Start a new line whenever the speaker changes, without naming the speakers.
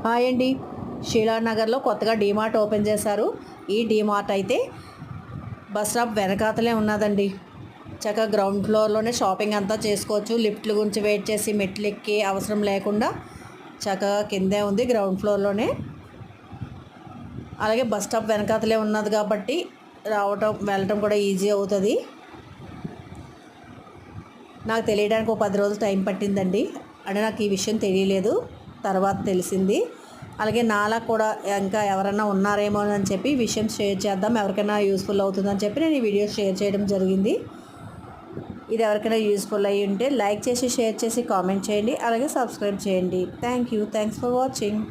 Hi అండి. శీలానగర్లో కొత్తగా DMart open చేశారు. ఈ డీమార్ట్ అయితే బస్ స్టాప్ వెనకాతలే ఉన్నదండి. చక్కగా గ్రౌండ్ ఫ్లోర్లోనే షాపింగ్ అంతా చేసుకోవచ్చు. లిఫ్ట్ల గురించి వెయిట్ చేసి మెట్లు ఎక్కే అవసరం లేకుండా చక్కగా కిందే ఉంది, గ్రౌండ్ ఫ్లోర్లోనే. అలాగే బస్ స్టాప్ వెనకాతలే ఉన్నది కాబట్టి రావటం వెళ్ళటం కూడా ఈజీ అవుతుంది. నాకు తెలియడానికి ఒక 10 రోజులు టైం పట్టిందండి. అంటే నాకు ఈ విషయం తెలియలేదు, తర్వాత తెలిసింది. అలాగే నాలా కూడా ఇంకా ఎవరైనా ఉన్నారేమో అని చెప్పి ఈ విషయం షేర్ చేద్దాం, ఎవరికైనా యూస్ఫుల్ అవుతుందని చెప్పి నేను ఈ వీడియో షేర్ చేయడం జరిగింది. ఇది ఎవరికైనా యూస్ఫుల్ అయ్యి ఉంటే లైక్ చేసి, షేర్ చేసి, కామెంట్ చేయండి. అలాగే సబ్స్క్రైబ్ చేయండి. Thanks for watching.